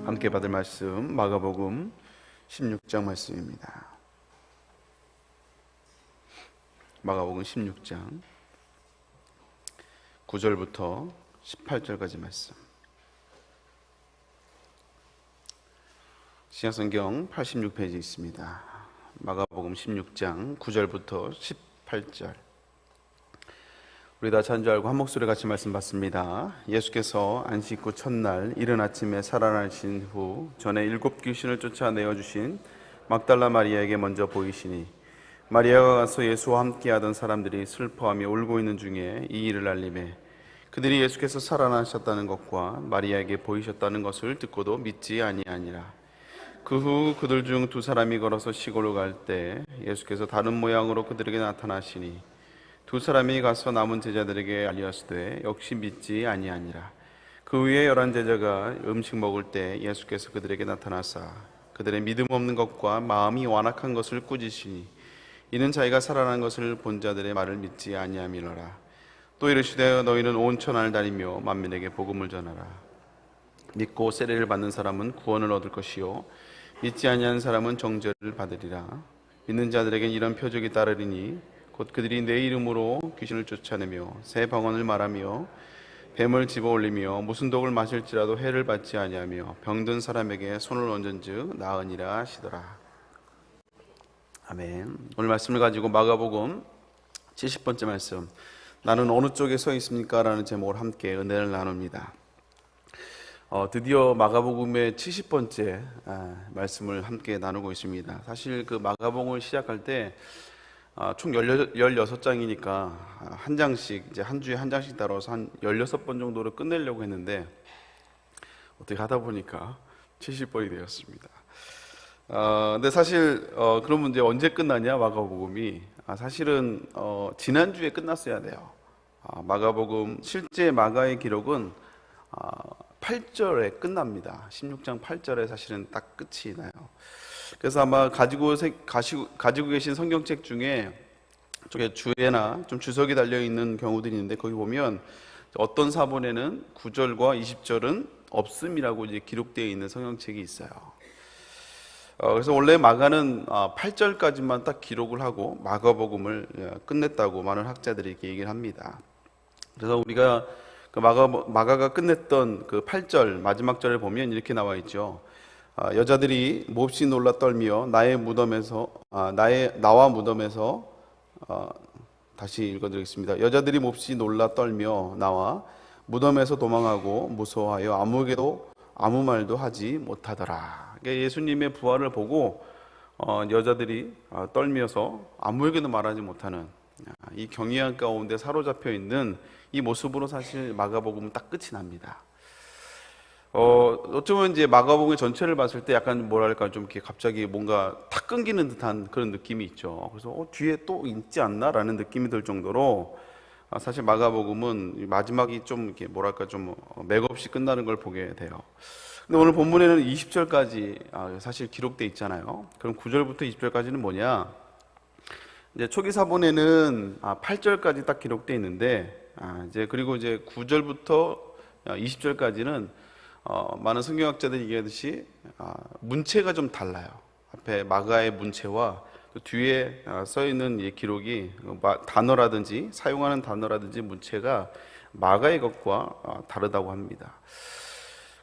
함께 받을 말씀 마가복음 16장 말씀입니다. 마가복음 16장 9절부터 18절까지 말씀. 신약성경 86페이지 있습니다. 마가복음 16장 9절부터 18절. 우리 다 찬 줄 알고 한 목소리 같이 말씀 받습니다. 예수께서 안식 후 첫날 이른 아침에 살아나신 후 전에 7 귀신을 쫓아내어 주신 막달라 마리아에게 먼저 보이시니 마리아가 가서 예수와 함께하던 사람들이 슬퍼하며 울고 있는 중에 이 일을 알리매 그들이 예수께서 살아나셨다는 것과 마리아에게 보이셨다는 것을 듣고도 믿지 아니하니라. 그 후 그들 중 2 사람이 걸어서 시골로 갈 때 예수께서 다른 모양으로 그들에게 나타나시니 2 사람이 가서 남은 제자들에게 알리었으되 역시 믿지 아니하니라. 그 후에 11 제자가 음식 먹을 때 예수께서 그들에게 나타나사 그들의 믿음 없는 것과 마음이 완악한 것을 꾸짖으시니 이는 자기가 살아난 것을 본 자들의 말을 믿지 아니함이로라. 또 이르시되 너희는 온 천하를 다니며 만민에게 복음을 전하라. 믿고 세례를 받는 사람은 구원을 얻을 것이요 믿지 아니하는 사람은 정죄를 받으리라. 믿는 자들에겐 이런 표적이 따르리니 곧 그들이 내 이름으로 귀신을 쫓아내며 새 방언을 말하며 뱀을 집어올리며 무슨 독을 마실지라도 해를 받지 아니하며 병든 사람에게 손을 얹은즉 나으니라 하시더라. 아멘. 오늘 말씀을 가지고 마가복음 70번째 말씀, 나는 어느 쪽에 서 있습니까? 라는 제목으로 함께 은혜를 나눕니다. 드디어 마가복음의 70번째 말씀을 함께 나누고 있습니다. 사실 그 마가복음을 시작할 때 총 16장이니까 한 장씩, 이제 한 주에 한 장씩 따라서 한 16번 정도를 끝내려고 했는데 어떻게 하다 보니까 70번이 되었습니다. 근데 사실 그러면 이제 언제 끝나냐 마가복음이? 사실은 지난주에 끝났어야 돼요. 마가복음, 실제 마가의 기록은 8절에 끝납니다. 16장 8절에 사실은 딱 끝이 나요. 그래서 아마 가지고 계신 성경책 중에 저게 주에나 좀 주석이 달려있는 경우들이 있는데 거기 보면 어떤 사본에는 9절과 20절은 없음이라고 이제 기록되어 있는 성경책이 있어요. 그래서 원래 마가는 8절까지만 딱 기록을 하고 마가복음을 끝냈다고 많은 학자들이 이렇게 얘기를 합니다. 그래서 우리가 그 마가가 끝냈던 그 8절 마지막 절을 보면 이렇게 나와 있죠. 여자들이 몹시 놀라 떨며 나와 무덤에서 다시 읽어드리겠습니다. 여자들이 몹시 놀라 떨며 나와 무덤에서 도망하고 무서워하여 아무에게도 아무 말도 하지 못하더라. 그러니까 예수님의 부활을 보고 여자들이 떨면서 아무에게도 말하지 못하는 이 경이한 가운데 사로잡혀 있는 이 모습으로 사실 마가복음은 딱 끝이 납니다. 어쩌면 이제 마가복음의 전체를 봤을 때 약간 뭐랄까 좀 이렇게 갑자기 뭔가 탁 끊기는 듯한 그런 느낌이 있죠. 그래서 뒤에 또 있지 않나라는 느낌이 들 정도로 사실 마가복음은 마지막이 좀 이렇게 뭐랄까 좀 맥없이 끝나는 걸 보게 돼요. 근데 오늘 본문에는 20절까지 사실 기록돼 있잖아요. 그럼 9절부터 20절까지는 뭐냐? 이제 초기 사본에는 8절까지 딱 기록돼 있는데 그리고 이제 9절부터 20절까지는 많은 성경학자들이 얘기하듯이 문체가 좀 달라요. 앞에 마가의 문체와 또 뒤에 써 있는 이 기록이 단어라든지 사용하는 단어라든지 문체가 마가의 것과 다르다고 합니다.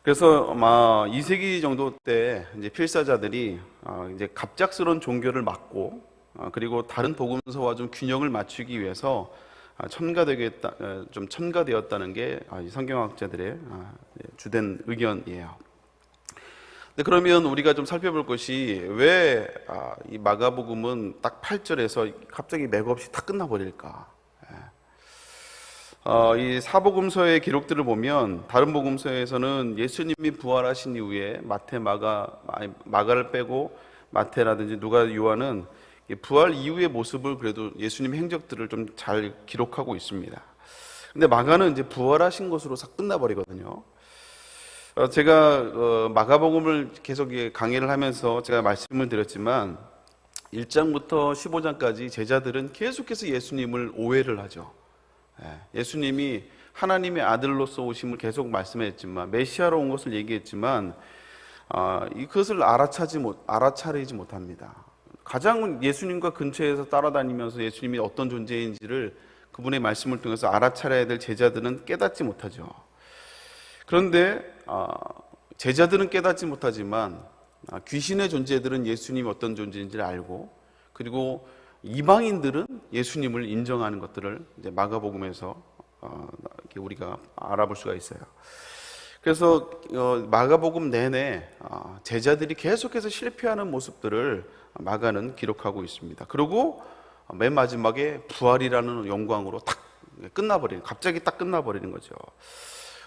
그래서 아마 2세기 정도 때 이제 필사자들이 이제 갑작스러운 종교를 막고 그리고 다른 복음서와 좀 균형을 맞추기 위해서 첨가되었다는 게 성경학자들의 주된 의견이에요. 근데 그러면 우리가 좀 살펴볼 것이 왜 이 마가복음은 딱 8절에서 갑자기 맥없이 탁 끝나버릴까? 이 사복음서의 기록들을 보면 다른 복음서에서는 예수님이 부활하신 이후에 마가를 빼고 마태라든지 누가, 요한은 부활 이후의 모습을 그래도 예수님의 행적들을 좀 잘 기록하고 있습니다. 근데 마가는 이제 부활하신 것으로 싹 끝나버리거든요. 제가 마가복음을 계속 강의를 하면서 제가 말씀을 드렸지만 1장부터 15장까지 제자들은 계속해서 예수님을 오해를 하죠. 예수님이 하나님의 아들로서 오심을 계속 말씀했지만, 메시아로 온 것을 얘기했지만 그것을 알아차리지 못합니다. 가장 예수님과 근처에서 따라다니면서 예수님이 어떤 존재인지를 그분의 말씀을 통해서 알아차려야 될 제자들은 깨닫지 못하죠. 그런데 제자들은 깨닫지 못하지만 귀신의 존재들은 예수님이 어떤 존재인지를 알고, 그리고 이방인들은 예수님을 인정하는 것들을 이제 마가복음에서 우리가 알아볼 수가 있어요. 그래서 마가복음 내내 제자들이 계속해서 실패하는 모습들을 마가는 기록하고 있습니다. 그리고 맨 마지막에 부활이라는 영광으로 갑자기 딱 끝나버리는 거죠.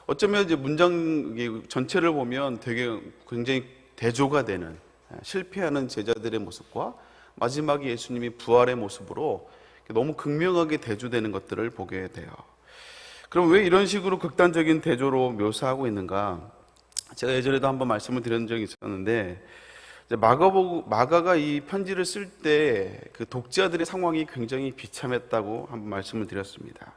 어쩌면 이제 문장 전체를 보면 굉장히 대조가 되는, 실패하는 제자들의 모습과 마지막에 예수님이 부활의 모습으로 너무 극명하게 대조되는 것들을 보게 돼요. 그럼 왜 이런 식으로 극단적인 대조로 묘사하고 있는가? 제가 예전에도 한번 말씀을 드린 적이 있었는데, 마가가 이 편지를 쓸 때 그 독자들의 상황이 굉장히 비참했다고 한번 말씀을 드렸습니다.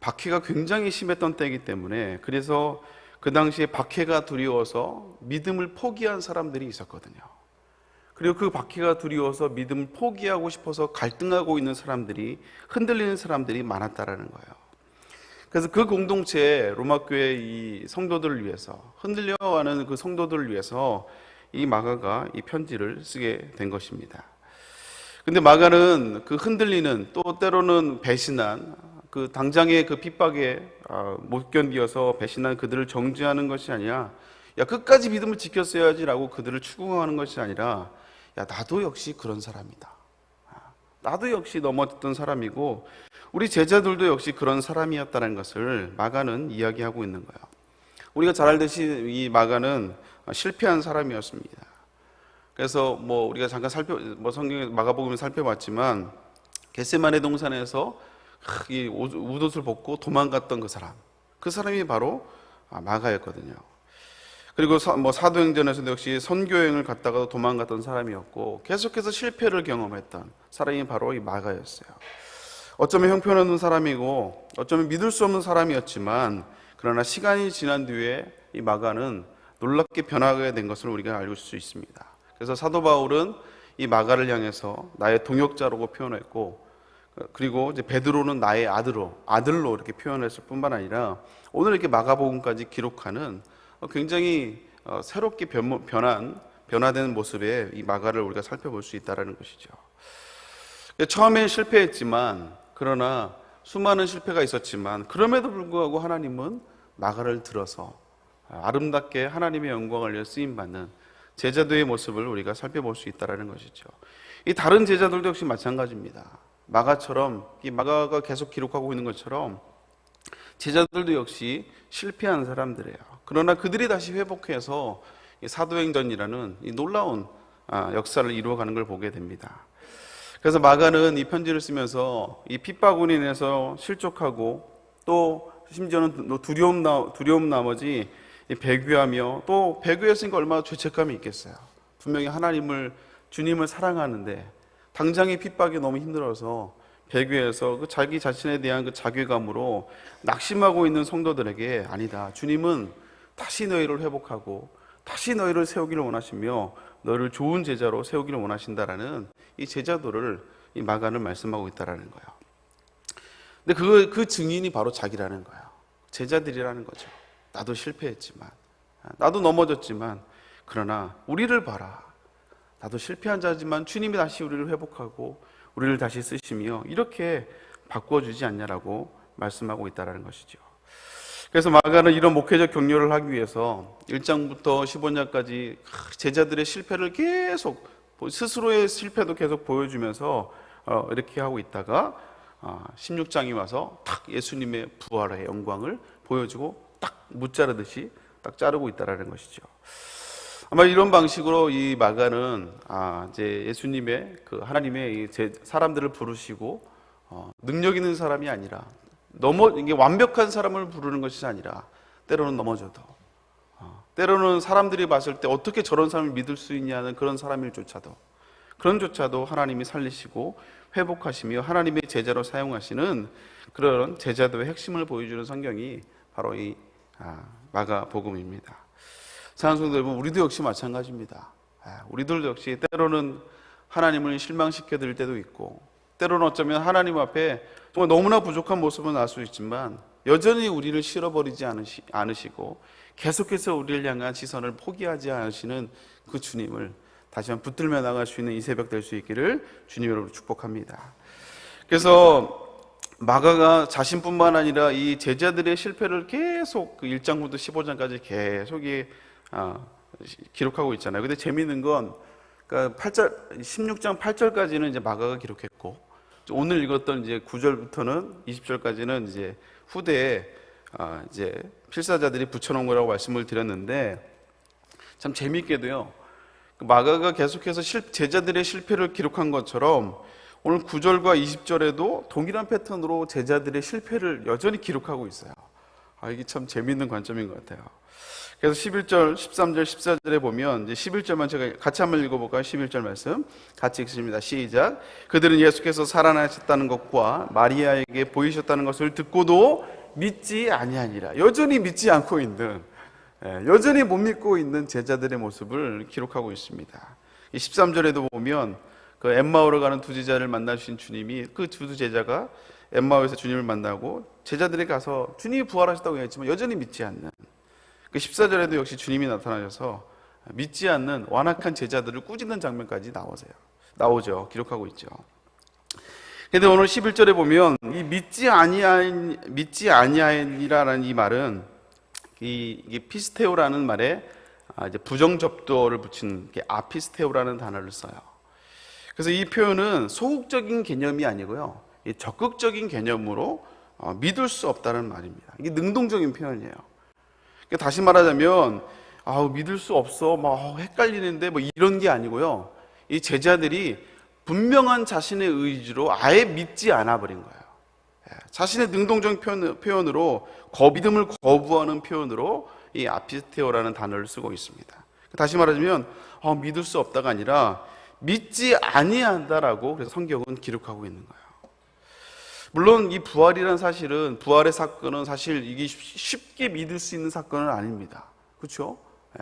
박해가 굉장히 심했던 때이기 때문에, 그래서 그 당시에 박해가 두려워서 믿음을 포기한 사람들이 있었거든요. 그리고 그 박해가 두려워서 믿음을 포기하고 싶어서 갈등하고 있는 사람들이, 흔들리는 사람들이 많았다라는 거예요. 그래서 그 공동체, 로마교회 이 성도들을 위해서, 흔들려가는 그 성도들을 위해서 이 마가가 이 편지를 쓰게 된 것입니다. 근데 마가는 그 흔들리는, 또 때로는 배신한, 그 당장의 그 핍박에 못 견디어서 배신한 그들을 정죄하는 것이 아니라, 야, 끝까지 믿음을 지켰어야지라고 그들을 추궁하는 것이 아니라, 야, 나도 역시 그런 사람이다. 나도 역시 넘어졌던 사람이고, 우리 제자들도 역시 그런 사람이었다는 것을 마가는 이야기하고 있는 거예요. 우리가 잘 알듯이 이 마가는 실패한 사람이었습니다. 그래서 우리가 잠깐 성경에 마가복음을 살펴봤지만, 겟세마네 동산에서 이 웃옷을 벗고 도망갔던 그 사람이 바로 마가였거든요. 그리고 사도행전에서도 역시 선교여행을 갔다가 도망갔던 사람이었고, 계속해서 실패를 경험했던 사람이 바로 이 마가였어요. 어쩌면 형편없는 사람이고, 어쩌면 믿을 수 없는 사람이었지만, 그러나 시간이 지난 뒤에 이 마가는 놀랍게 변하게 된 것을 우리가 알 수 있습니다. 그래서 사도 바울은 이 마가를 향해서 나의 동역자라고 표현했고, 그리고 이제 베드로는 나의 아들로 이렇게 표현했을 뿐만 아니라, 오늘 이렇게 마가복음까지 기록하는 굉장히 새롭게 변화된 모습의 이 마가를 우리가 살펴볼 수 있다는 것이죠. 처음엔 실패했지만, 그러나 수많은 실패가 있었지만, 그럼에도 불구하고 하나님은 마가를 들어서 아름답게 하나님의 영광을 위해 쓰임받는 제자들의 모습을 우리가 살펴볼 수 있다는 것이죠. 이 다른 제자들도 역시 마찬가지입니다. 마가처럼, 이 마가가 계속 기록하고 있는 것처럼 제자들도 역시 실패한 사람들이에요. 그러나 그들이 다시 회복해서 이 사도행전이라는 이 놀라운 역사를 이루어가는 걸 보게 됩니다. 그래서 마가는 이 편지를 쓰면서 이 핍박으로 인해서 실족하고, 또 심지어는 두려움 나머지 배교하며, 또 배교했으니까 얼마나 죄책감이 있겠어요. 분명히 주님을 사랑하는데 당장의 핍박이 너무 힘들어서 배교해서 그 자기 자신에 대한 그 자괴감으로 낙심하고 있는 성도들에게, 아니다, 주님은 다시 너희를 회복하고 다시 너희를 세우기를 원하시며 너희를 좋은 제자로 세우기를 원하신다라는 이 제자도를 이 마가는 말씀하고 있다라는 거예요. 근데 그 증인이 바로 자기라는 거예요. 제자들이라는 거죠. 나도 실패했지만, 나도 넘어졌지만, 그러나 우리를 봐라. 나도 실패한 자지만 주님이 다시 우리를 회복하고 우리를 다시 쓰시며 이렇게 바꿔주지 않냐라고 말씀하고 있다는 것이죠. 그래서 마가는 이런 목회적 격려를 하기 위해서 1장부터 15장까지 제자들의 실패를 계속, 스스로의 실패도 계속 보여주면서 이렇게 하고 있다가 16장이 와서 딱 예수님의 부활의 영광을 보여주고 딱 무자르듯이 딱 자르고 있다는 것이죠. 아마 이런 방식으로 이 마가는 이제 예수님의 그 하나님의 사람들을 부르시고 능력 있는 사람이 아니라, 이게 완벽한 사람을 부르는 것이 아니라, 때로는 넘어져도, 때로는 사람들이 봤을 때 어떻게 저런 사람을 믿을 수 있냐는 그런 사람일조차도, 그런조차도 하나님이 살리시고 회복하시며 하나님의 제자로 사용하시는 그런 제자도의 핵심을 보여주는 성경이 바로 이 마가복음입니다. 사랑하는 성도 여러분, 우리도 역시 마찬가지입니다. 우리들도 역시 때로는 하나님을 실망시켜 드릴 때도 있고, 때로는 어쩌면 하나님 앞에 정말 너무나 부족한 모습은 알 수 있지만 여전히 우리를 실어버리지 않으시고 계속해서 우리를 향한 시선을 포기하지 않으시는 그 주님을 다시 한번 붙들며 나갈 수 있는 이 새벽 될 수 있기를 주님으로 축복합니다. 그래서 마가가 자신뿐만 아니라 이 제자들의 실패를 계속 그 1장부터 15장까지 계속 기록하고 있잖아요. 근데 재미있는 건 그러니까 16장 8절까지는 이제 마가가 기록했고, 오늘 읽었던 이제 9절부터는 20절까지는 이제 후대에 이제 필사자들이 붙여놓은 거라고 말씀을 드렸는데, 참 재미있게도요, 마가가 계속해서 제자들의 실패를 기록한 것처럼 오늘 9절과 20절에도 동일한 패턴으로 제자들의 실패를 여전히 기록하고 있어요. 이게 참 재미있는 관점인 것 같아요. 그래서 11절, 13절, 14절에 보면 이제 11절만 제가 같이 한번 읽어볼까요? 11절 말씀 같이 읽습니다. 시작. 그들은 예수께서 살아나셨다는 것과 마리아에게 보이셨다는 것을 듣고도 믿지 아니하니라. 여전히 믿지 않고 있는, 여전히 못 믿고 있는 제자들의 모습을 기록하고 있습니다. 13절에도 보면 그 엠마오로 가는 두 제자를 만나주신 주님이, 그 두 제자가 엠마오에서 주님을 만나고 제자들에게 가서 주님이 부활하셨다고 했지만 여전히 믿지 않는, 그 14절에도 역시 주님이 나타나셔서 믿지 않는 완악한 제자들을 꾸짖는 장면까지 나오죠. 기록하고 있죠. 그런데 오늘 11절에 보면 이 믿지 아니하니라라는 이 말은 이게 피스테오라는 말에 이제 부정접두어를 붙인 아피스테오라는 단어를 써요. 그래서 이 표현은 소극적인 개념이 아니고요, 적극적인 개념으로 믿을 수 없다는 말입니다. 이게 능동적인 표현이에요. 그러니까 다시 말하자면 믿을 수 없어, 헷갈리는데 이런 게 아니고요, 이 제자들이 분명한 자신의 의지로 아예 믿지 않아 버린 거예요. 자신의 능동적인 표현으로 믿음을 거부하는 표현으로 이 아피스테오라는 단어를 쓰고 있습니다. 다시 말하자면 믿을 수 없다가 아니라 믿지 아니한다라고 그래서 성경은 기록하고 있는 거예요. 물론 이 부활의 사건은 사실 이게 쉽게 믿을 수 있는 사건은 아닙니다. 그렇죠?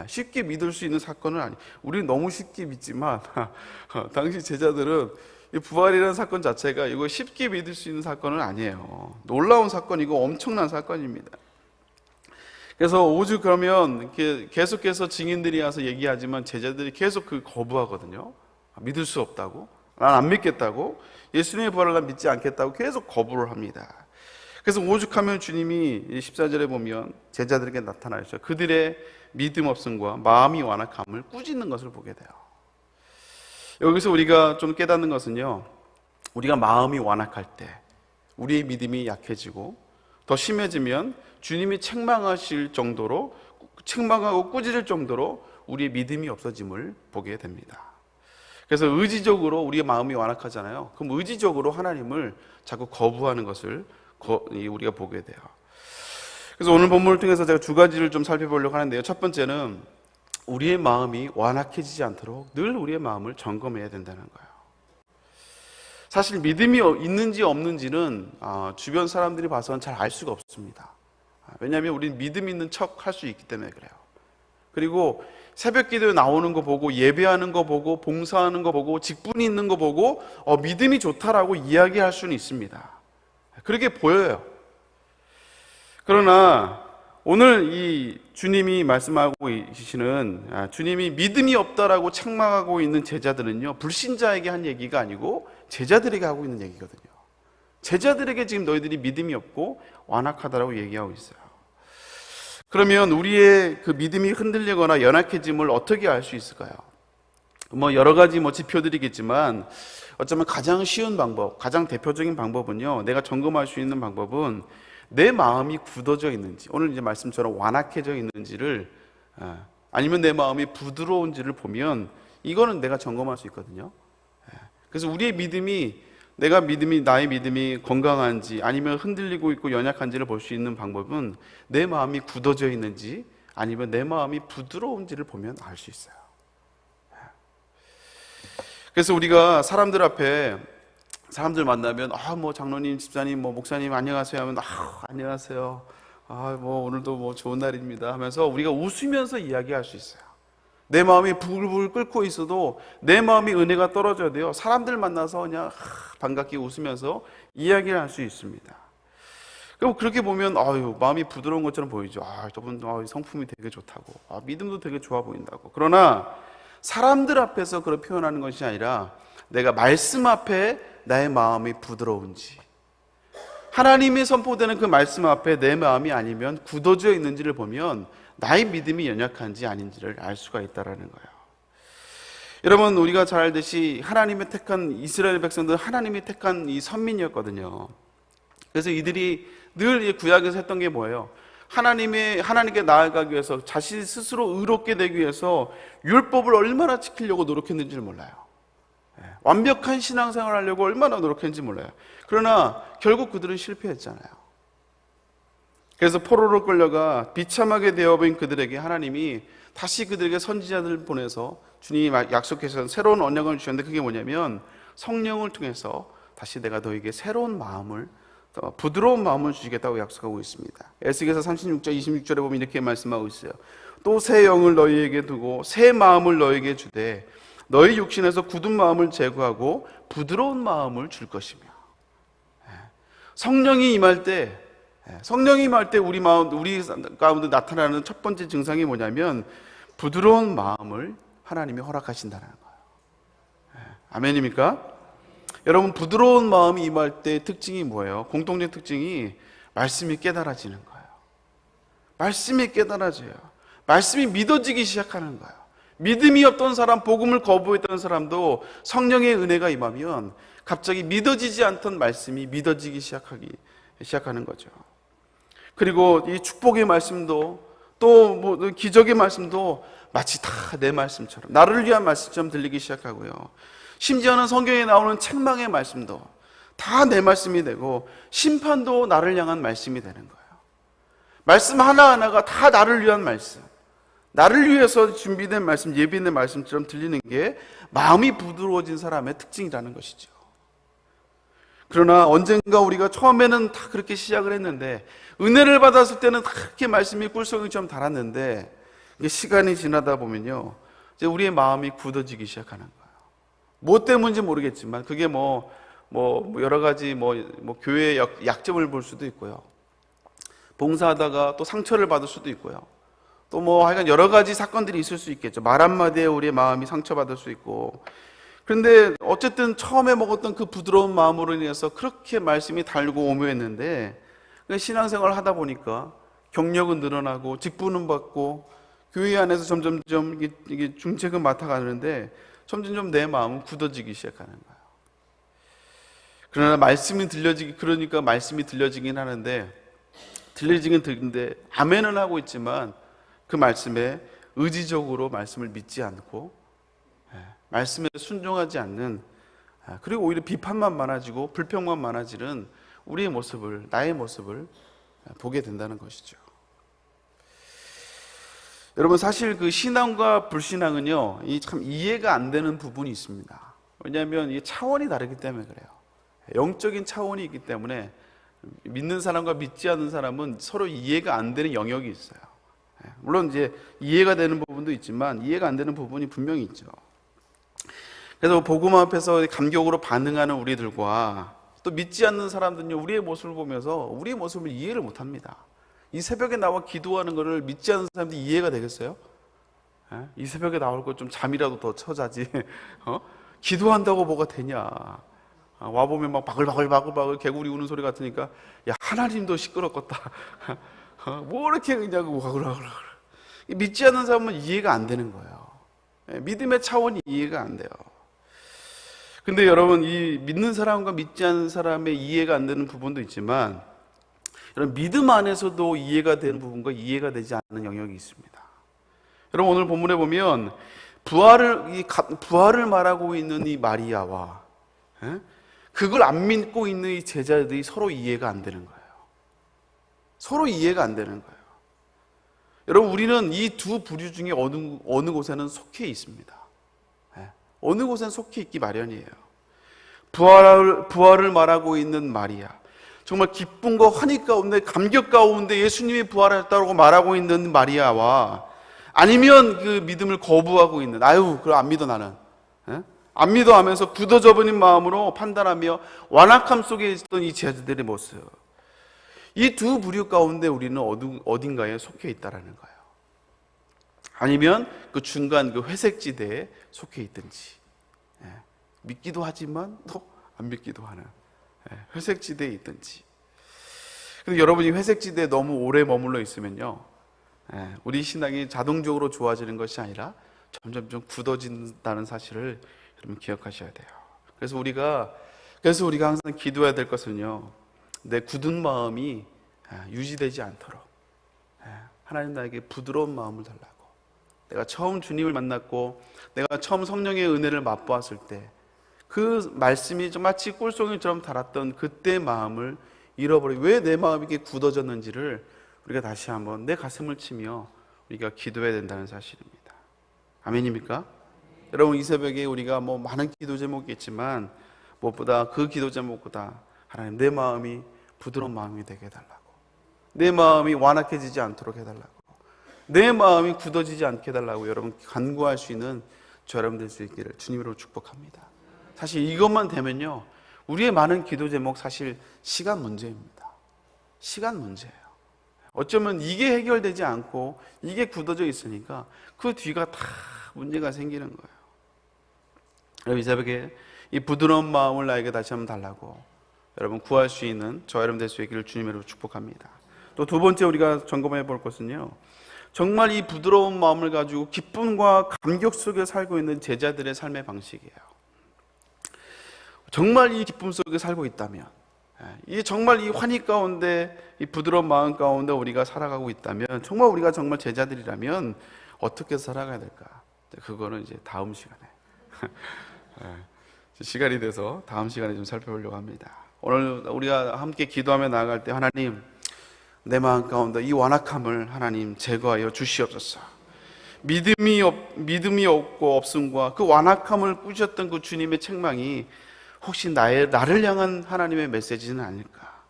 쉽게 믿을 수 있는 사건은 아니. 우리는 너무 쉽게 믿지만 당시 제자들은 이 부활이라는 사건 자체가 이거 쉽게 믿을 수 있는 사건은 아니에요. 놀라운 사건이고 엄청난 사건입니다. 그래서 오죽 그러면 계속해서 증인들이 와서 얘기하지만 제자들이 계속 거부하거든요. 믿을 수 없다고, 난 안 믿겠다고, 예수님의 부활을 난 믿지 않겠다고 계속 거부를 합니다. 그래서 오죽하면 주님이 14절에 보면 제자들에게 나타나셨어요. 그들의 믿음 없음과 마음이 완악함을 꾸짖는 것을 보게 돼요. 여기서 우리가 좀 깨닫는 것은요, 우리가 마음이 완악할 때, 우리의 믿음이 약해지고 더 심해지면 주님이 책망하고 꾸짖을 정도로 우리의 믿음이 없어짐을 보게 됩니다. 그래서 의지적으로 우리의 마음이 완악하잖아요. 그럼 의지적으로 하나님을 자꾸 거부하는 것을 우리가 보게 돼요. 그래서 오늘 본문을 통해서 제가 두 가지를 좀 살펴보려고 하는데요. 첫 번째는 우리의 마음이 완악해지지 않도록 늘 우리의 마음을 점검해야 된다는 거예요. 사실 믿음이 있는지 없는지는 주변 사람들이 봐서는 잘 알 수가 없습니다. 왜냐하면 우리는 믿음 있는 척 할 수 있기 때문에 그래요. 그리고 새벽 기도에 나오는 거 보고, 예배하는 거 보고, 봉사하는 거 보고, 직분이 있는 거 보고 믿음이 좋다라고 이야기할 수는 있습니다. 그렇게 보여요. 그러나 오늘 이 주님이 말씀하고 계시는, 주님이 믿음이 없다라고 책망하고 있는 제자들은요, 불신자에게 한 얘기가 아니고 제자들에게 하고 있는 얘기거든요. 제자들에게 지금 너희들이 믿음이 없고 완악하다라고 얘기하고 있어요. 그러면 우리의 그 믿음이 흔들리거나 연약해짐을 어떻게 알 수 있을까요? 여러 가지 지표들이겠지만 어쩌면 가장 쉬운 방법, 가장 대표적인 방법은요, 내가 점검할 수 있는 방법은 내 마음이 굳어져 있는지, 오늘 이제 말씀처럼 완악해져 있는지를, 아니면 내 마음이 부드러운지를 보면 이거는 내가 점검할 수 있거든요. 그래서 우리의 나의 믿음이 건강한지 아니면 흔들리고 있고 연약한지를 볼 수 있는 방법은 내 마음이 굳어져 있는지 아니면 내 마음이 부드러운지를 보면 알 수 있어요. 그래서 우리가 사람들 만나면 장로님, 집사님, 목사님 안녕하세요 하면 안녕하세요. 뭐 오늘도 뭐 좋은 날입니다 하면서 우리가 웃으면서 이야기할 수 있어요. 내 마음이 부글부글 끓고 있어도 내 마음이 은혜가 떨어져야 돼요. 사람들 만나서 그냥 반갑게 웃으면서 이야기를 할 수 있습니다. 그리고 그렇게 보면 마음이 부드러운 것처럼 보이죠. 저분 성품이 되게 좋다고, 믿음도 되게 좋아 보인다고. 그러나 사람들 앞에서 그걸 표현하는 것이 아니라 내가 말씀 앞에 나의 마음이 부드러운지, 하나님이 선포되는 그 말씀 앞에 내 마음이 아니면 굳어져 있는지를 보면 나의 믿음이 연약한지 아닌지를 알 수가 있다는 거예요. 여러분, 우리가 잘 알듯이 하나님의 택한 이스라엘 백성들은 하나님이 택한 이 선민이었거든요. 그래서 이들이 늘 이 구약에서 했던 게 뭐예요? 하나님께 나아가기 위해서, 자신 스스로 의롭게 되기 위해서 율법을 얼마나 지키려고 노력했는지를 몰라요. 완벽한 신앙생활을 하려고 얼마나 노력했는지 몰라요. 그러나 결국 그들은 실패했잖아요. 그래서 포로로 끌려가 비참하게 되어버린 그들에게 하나님이 다시 그들에게 선지자들을 보내서 주님이 약속하신 새로운 언약을 주셨는데, 그게 뭐냐면 성령을 통해서 다시 내가 너에게 새로운 마음을, 부드러운 마음을 주시겠다고 약속하고 있습니다. 에스겔서 36절 26절에 보면 이렇게 말씀하고 있어요. 또 새 영을 너희에게 두고 새 마음을 너희에게 주되 너희 육신에서 굳은 마음을 제거하고 부드러운 마음을 줄 것이며. 성령이 임할 때 우리 가운데 나타나는 첫 번째 증상이 뭐냐면 부드러운 마음을 하나님이 허락하신다는 거예요. 아멘입니까? 여러분, 부드러운 마음이 임할 때 특징이 뭐예요? 공통적 특징이 말씀이 깨달아지는 거예요. 말씀이 깨달아져요. 말씀이 믿어지기 시작하는 거예요. 믿음이 없던 사람, 복음을 거부했던 사람도 성령의 은혜가 임하면 갑자기 믿어지지 않던 말씀이 믿어지기 시작하는 거죠. 그리고 이 축복의 말씀도 또 기적의 말씀도 마치 다 내 말씀처럼, 나를 위한 말씀처럼 들리기 시작하고요. 심지어는 성경에 나오는 책망의 말씀도 다 내 말씀이 되고 심판도 나를 향한 말씀이 되는 거예요. 말씀 하나하나가 다 나를 위한 말씀, 나를 위해서 준비된 말씀, 예비된 말씀처럼 들리는 게 마음이 부드러워진 사람의 특징이라는 것이죠. 그러나 언젠가 우리가 처음에는 다 그렇게 시작을 했는데, 은혜를 받았을 때는 다 그렇게 말씀이 꿀송이처럼 달았는데, 시간이 지나다 보면요, 이제 우리의 마음이 굳어지기 시작하는 거예요. 뭐 때문인지 모르겠지만 그게 여러 가지 교회의 약점을 볼 수도 있고요, 봉사하다가 또 상처를 받을 수도 있고요, 또 하여간 여러 가지 사건들이 있을 수 있겠죠. 말 한마디에 우리의 마음이 상처받을 수 있고. 그런데 어쨌든 처음에 먹었던 그 부드러운 마음으로 인해서 그렇게 말씀이 달고 오묘했는데, 신앙생활을 하다 보니까 경력은 늘어나고 직분은 받고 교회 안에서 점점점 이게 중책은 맡아가는데 점점점 내 마음은 굳어지기 시작하는 거예요. 그러나 말씀이 들려지긴 하는데, 들려지긴 듣는데 아멘은 하고 있지만 그 말씀에 의지적으로 말씀을 믿지 않고 말씀에 순종하지 않는, 그리고 오히려 비판만 많아지고 불평만 많아지는 나의 모습을 보게 된다는 것이죠. 여러분, 사실 그 신앙과 불신앙은요, 참 이해가 안 되는 부분이 있습니다. 왜냐하면 이 차원이 다르기 때문에 그래요. 영적인 차원이 있기 때문에 믿는 사람과 믿지 않는 사람은 서로 이해가 안 되는 영역이 있어요. 물론 이제 이해가 되는 부분도 있지만 이해가 안 되는 부분이 분명히 있죠. 그래서 복음 앞에서 감격으로 반응하는 우리들과 또 믿지 않는 사람들은요, 우리의 모습을 보면서 우리의 모습을 이해를 못합니다. 이 새벽에 나와 기도하는 것을 믿지 않는 사람들이 이해가 되겠어요? 이 새벽에 나올 것 좀 잠이라도 더 쳐자지. 기도한다고 뭐가 되냐. 와보면 막 바글바글 개구리 우는 소리 같으니까, 야, 하나님도 시끄럽겠다. 뭐 이렇게 그냥 와글와글. 믿지 않는 사람은 이해가 안 되는 거예요. 믿음의 차원이 이해가 안 돼요. 근데 여러분, 이 믿는 사람과 믿지 않는 사람의 이해가 안 되는 부분도 있지만, 여러분, 믿음 안에서도 이해가 되는 부분과 이해가 되지 않는 영역이 있습니다. 여러분, 오늘 본문에 보면 부활을 말하고 있는 이 마리아와 그걸 안 믿고 있는 이 제자들이 서로 이해가 안 되는 거예요. 서로 이해가 안 되는 거예요. 여러분, 우리는 이 두 부류 중에 어느 곳에는 속해 있습니다. 어느 곳에는 속해 있기 마련이에요. 부활을 말하고 있는 마리아, 정말 기쁨과 환희 가운데, 감격 가운데 예수님이 부활하셨다고 말하고 있는 마리아와, 아니면 그 믿음을 거부하고 있는, 아유 그럼 안 믿어 나는, 안 믿어 하면서 굳어져 버린 마음으로 판단하며 완악함 속에 있었던 이 제자들의 모습, 이 두 부류 가운데 우리는 어딘가에 속해 있다라는 거예요. 아니면 그 중간 그 회색지대에 속해 있든지, 믿기도 하지만 또 안 믿기도 하는 회색지대에 있든지. 근데 여러분이 회색지대에 너무 오래 머물러 있으면요, 우리 신앙이 자동적으로 좋아지는 것이 아니라 점점 좀 굳어진다는 사실을 여러분 기억하셔야 돼요. 그래서 우리가 항상 기도해야 될 것은요, 내 굳은 마음이 유지되지 않도록 하나님 나에게 부드러운 마음을 달라고. 내가 처음 주님을 만났고 내가 처음 성령의 은혜를 맛보았을 때 그 말씀이 좀 마치 꿀송이처럼 달았던 그때 마음을 잃어버리고, 왜 내 마음이 이렇게 굳어졌는지를 우리가 다시 한번 내 가슴을 치며 우리가 기도해야 된다는 사실입니다. 아멘입니까? 여러분, 이 새벽에 우리가 많은 기도 제목이 있지만 무엇보다 그 기도 제목보다 하나님, 내 마음이 부드러운 마음이 되게 해달라고, 내 마음이 완악해지지 않도록 해달라고, 내 마음이 굳어지지 않게 해달라고 여러분 간구할 수 있는 저 여러분 될 수 있기를 주님으로 축복합니다. 사실 이것만 되면요, 우리의 많은 기도 제목 사실 시간 문제입니다. 시간 문제예요. 어쩌면 이게 해결되지 않고 이게 굳어져 있으니까 그 뒤가 다 문제가 생기는 거예요. 여러분, 이 새벽에 이 부드러운 마음을 나에게 다시 한번 달라고 여러분 구할 수 있는 저 여러분 될 수 있기를 주님으로 축복합니다. 또 두 번째 우리가 점검해 볼 것은요, 정말 이 부드러운 마음을 가지고 기쁨과 감격 속에 살고 있는 제자들의 삶의 방식이에요. 정말 이 기쁨 속에 살고 있다면, 이 정말 이 환희 가운데, 이 부드러운 마음 가운데 우리가 살아가고 있다면, 정말 우리가 정말 제자들이라면 어떻게 살아가야 될까? 그거는 이제 다음 시간에 시간이 돼서 다음 시간에 좀 살펴보려고 합니다. 오늘 우리가 함께 기도하며 나아갈 때, 하나님, 내 마음 가운데 이 완악함을 하나님 제거하여 주시옵소서. 믿음이 없고 없음과 그 완악함을 꾸셨던 그 주님의 책망이 혹시 나를 향한 하나님의 메시지는 아닐까?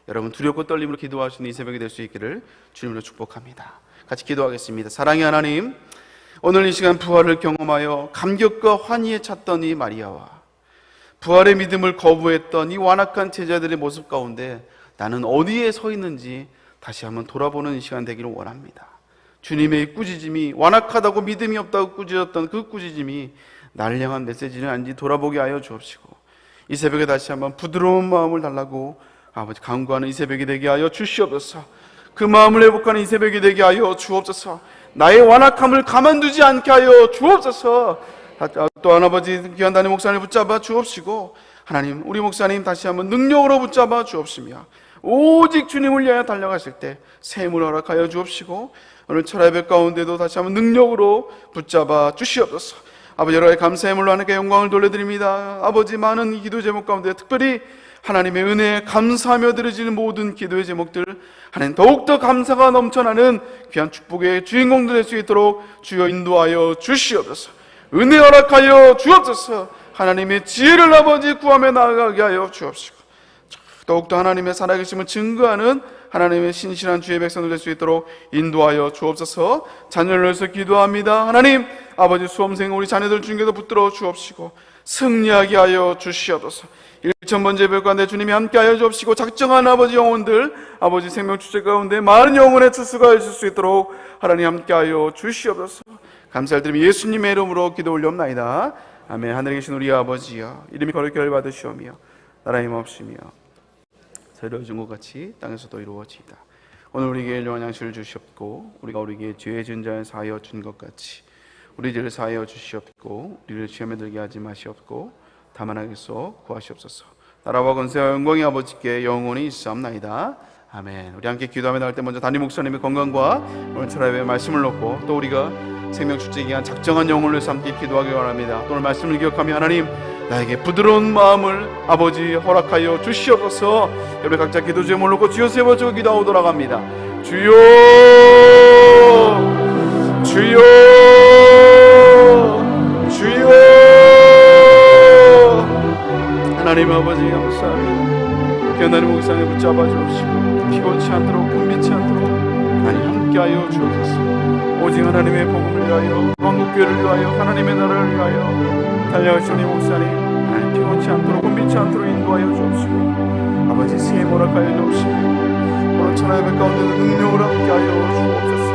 여러분, 두렵고 떨림으로 기도하시는 이 새벽이 될 수 있기를 주님으로 축복합니다. 같이 기도하겠습니다. 사랑의 하나님, 오늘 이 시간 부활을 경험하여 감격과 환희에 찼던 이 마리아와 부활의 믿음을 거부했던 이 완악한 제자들의 모습 가운데 나는 어디에 서 있는지 다시 한번 돌아보는 시간 되기를 원합니다. 주님의 꾸짖음이, 완악하다고 믿음이 없다고 꾸짖었던 그 꾸짖음이 나를 향한 메시지는 아닌지 돌아보게 하여 주옵시고, 이 새벽에 다시 한번 부드러운 마음을 달라고 아버지 간구하는 이 새벽이 되게 하여 주시옵소서. 그 마음을 회복하는 이 새벽이 되게 하여 주옵소서. 나의 완악함을 가만두지 않게 하여 주옵소서. 또한 아버지 귀한 담임 목사님을 붙잡아 주옵시고, 하나님, 우리 목사님 다시 한번 능력으로 붙잡아 주옵시며, 오직 주님을 위하여 달려가실 때 샘을 허락하여 주옵시고, 오늘 철야배 가운데도 다시 한번 능력으로 붙잡아 주시옵소서. 아버지, 여러 가지 감사의 물로 하나님께 영광을 돌려드립니다. 아버지, 많은 기도 제목 가운데 특별히 하나님의 은혜에 감사하며 드려지는 모든 기도의 제목들, 하나님 더욱더 감사가 넘쳐나는 귀한 축복의 주인공들 될 수 있도록 주여 인도하여 주시옵소서. 은혜 허락하여 주옵소서. 하나님의 지혜를 아버지 구하며 나아가게 하여 주옵시고, 더욱더 하나님의 살아계심을 증거하는 하나님의 신실한 주의 백성들 될 수 있도록 인도하여 주옵소서. 자녀를 위해서 기도합니다. 하나님, 아버지 수험생 우리 자녀들 중에도 붙들어 주옵시고 승리하게 하여 주시옵소서. 1000번 제별 가운데 주님이 함께하여 주옵시고, 작정한 아버지 영혼들, 아버지 생명 주체 가운데 많은 영혼의 추수가 있을 수 있도록 하나님 함께하여 주시옵소서. 감사를 드리며 예수님의 이름으로 기도 올려옵나이다. 아멘. 하늘에 계신 우리 아버지여, 이름이 거룩히 받으시오며 나라의 힘없으며 이루어진 것 같이 땅에서도 이루어지이다. 오늘 우리에게 일용할 양식을 주시옵고, 우리가 우리에게 죄 지은 자에 사하여 준 것 같이 우리 죄를 사하여 주시옵고, 우리를 시험에 들게 하지 마시옵고, 다만 하겠소 구하시옵소서. 나라와 권세와 영광이 아버지께 영원히 있사옵나이다. 아멘. 우리 함께 기도하며 나갈 때 먼저 담임 목사님의 건강과 오늘 철야의 말씀을 놓고, 또 우리가 생명 축제에 기한 작정한 영혼을 위해서 함께 기도하기 원합니다. 또 오늘 말씀을 기억하며, 하나님, 나에게 부드러운 마음을 아버지 허락하여 주시옵소서. 여러분 각자 기도 제목을 놓고 주여 세 번 주고 기도하고 돌아갑니다. 주여, 주여, 주여. 하나님 아버지 감사합니다. 귀한 하나님 옥상에 붙잡아 주옵시고 피곤치 않도록 금비치 않도록 하나님 함께하여 주옵소서. 오직 하나님의 복음을 위하여 왕국교회를 위하여 하나님의 나라를 위하여 달려가시는 이 목사님 하나님 피곤치 않도록 금비치 않도록 인도하여 주옵시고 아버지 새해 모락하여 주옵시고 오늘 천하의 백 가운데도 능력으로 함께하여 주옵소서.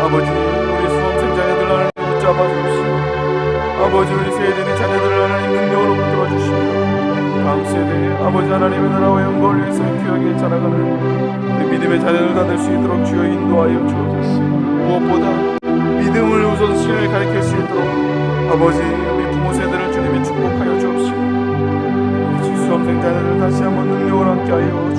아버지 우리 수험생 자녀들 하나님 붙잡아 주옵시고 아버지 우리 세대의 자녀들을 하나님 능력으로 붙들어 주시며 다음 세대에 아버지 하나님의 나라와 영광을 위해서 귀하게 자라가는 우리 믿음의 자녀들 다 될 수 있도록 주여 인도하여 주옵소서. 무엇보다 믿음을 우선순위를 가르칠 수 있도록 아버지 우리 부모 세대를 주님이 축복하여 주옵시고 수험생 자녀들 다시 한번 능력을 함께하여